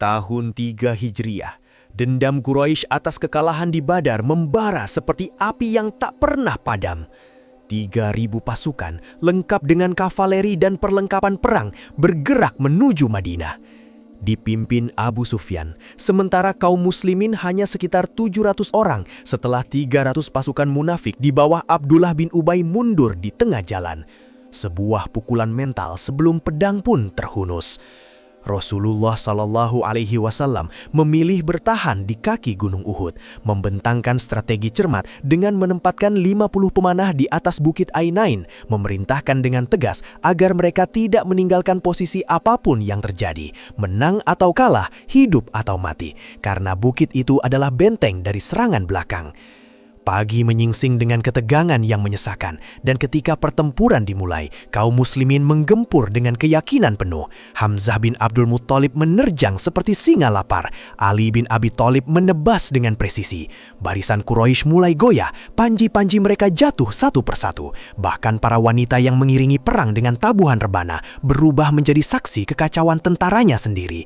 Tahun 3 Hijriah, dendam Quraisy atas kekalahan di Badar membara seperti api yang tak pernah padam. 3.000 pasukan lengkap dengan kavaleri dan perlengkapan perang bergerak menuju Madinah. Dipimpin Abu Sufyan, sementara kaum muslimin hanya sekitar 700 orang setelah 300 pasukan munafik di bawah Abdullah bin Ubay mundur di tengah jalan. Sebuah pukulan mental sebelum pedang pun terhunus. Rasulullah Shallallahu Alaihi Wasallam memilih bertahan di kaki Gunung Uhud, membentangkan strategi cermat dengan menempatkan 50 pemanah di atas Bukit Ainain, memerintahkan dengan tegas agar mereka tidak meninggalkan posisi apapun yang terjadi, menang atau kalah, hidup atau mati, karena bukit itu adalah benteng dari serangan belakang. Pagi menyingsing dengan ketegangan yang menyesakan, dan ketika pertempuran dimulai, kaum muslimin menggempur dengan keyakinan penuh. Hamzah bin Abdul Muttalib menerjang seperti singa lapar. Ali bin Abi Thalib menebas dengan presisi. Barisan Quraisy mulai goyah, panji-panji mereka jatuh satu persatu. Bahkan para wanita yang mengiringi perang dengan tabuhan rebana berubah menjadi saksi kekacauan tentaranya sendiri.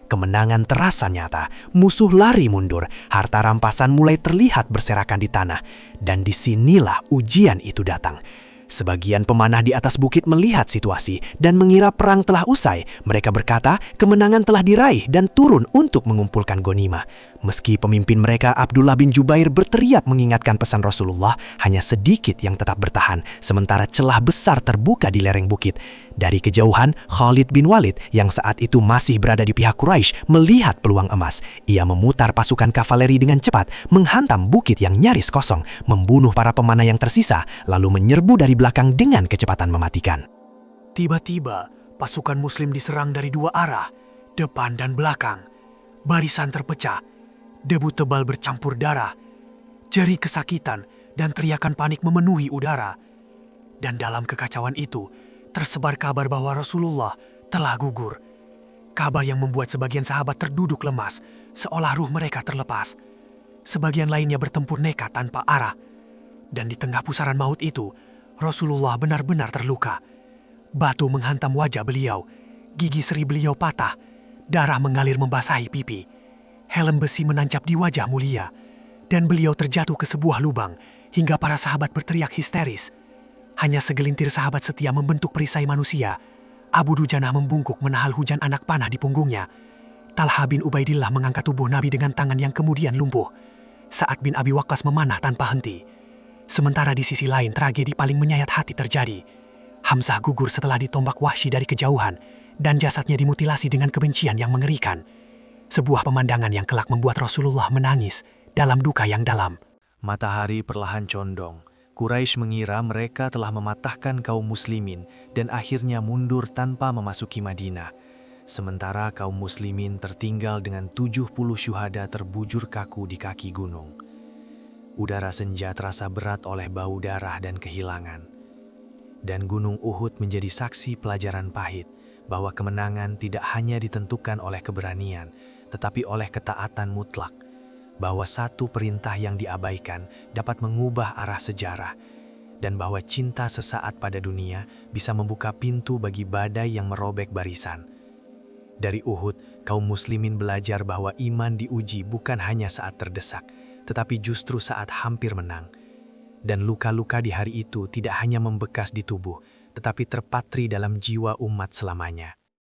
Kemenangan terasa nyata, musuh lari mundur, harta rampasan mulai terlihat berserakan di tanah. Dan disinilah ujian itu datang. Sebagian pemanah di atas bukit melihat situasi dan mengira perang telah usai. Mereka berkata kemenangan telah diraih dan turun untuk mengumpulkan ghanimah. Meski pemimpin mereka Abdullah bin Jubair berteriak mengingatkan pesan Rasulullah, hanya sedikit yang tetap bertahan, sementara celah besar terbuka di lereng bukit. Dari kejauhan, Khalid bin Walid yang saat itu masih berada di pihak Quraisy melihat peluang emas. Ia memutar pasukan kavaleri dengan cepat, menghantam bukit yang nyaris kosong, membunuh para pemanah yang tersisa, lalu menyerbu dari belakang dengan kecepatan mematikan. Tiba-tiba, pasukan muslim diserang dari dua arah, depan dan belakang. Barisan terpecah, debu tebal bercampur darah, jeri kesakitan dan teriakan panik memenuhi udara. Dan dalam kekacauan itu, tersebar kabar bahwa Rasulullah telah gugur. Kabar yang membuat sebagian sahabat terduduk lemas, seolah ruh mereka terlepas. Sebagian lainnya bertempur nekat tanpa arah. Dan di tengah pusaran maut itu, Rasulullah benar-benar terluka. Batu menghantam wajah beliau, gigi seri beliau patah, darah mengalir membasahi pipi. Helm besi menancap di wajah mulia, dan beliau terjatuh ke sebuah lubang hingga para sahabat berteriak histeris. Hanya segelintir sahabat setia membentuk perisai manusia. Abu Dujanah membungkuk menahal hujan anak panah di punggungnya. Talha bin Ubaidillah mengangkat tubuh Nabi dengan tangan yang kemudian lumpuh. Sa'ad bin Abi Waqqas memanah tanpa henti. Sementara di sisi lain tragedi paling menyayat hati terjadi. Hamzah gugur setelah ditombak Wahsy dari kejauhan dan jasadnya dimutilasi dengan kebencian yang mengerikan. Sebuah pemandangan yang kelak membuat Rasulullah menangis dalam duka yang dalam. Matahari perlahan condong. Quraisy mengira mereka telah mematahkan kaum muslimin dan akhirnya mundur tanpa memasuki Madinah. Sementara kaum muslimin tertinggal dengan 70 syuhada terbujur kaku di kaki gunung. Udara senja terasa berat oleh bau darah dan kehilangan. Dan Gunung Uhud menjadi saksi pelajaran pahit bahwa kemenangan tidak hanya ditentukan oleh keberanian, tetapi oleh ketaatan mutlak. Bahwa satu perintah yang diabaikan dapat mengubah arah sejarah. Dan bahwa cinta sesaat pada dunia bisa membuka pintu bagi badai yang merobek barisan. Dari Uhud, kaum muslimin belajar bahwa iman diuji bukan hanya saat terdesak, tetapi justru saat hampir menang. Dan luka-luka di hari itu tidak hanya membekas di tubuh, tetapi terpatri dalam jiwa umat selamanya.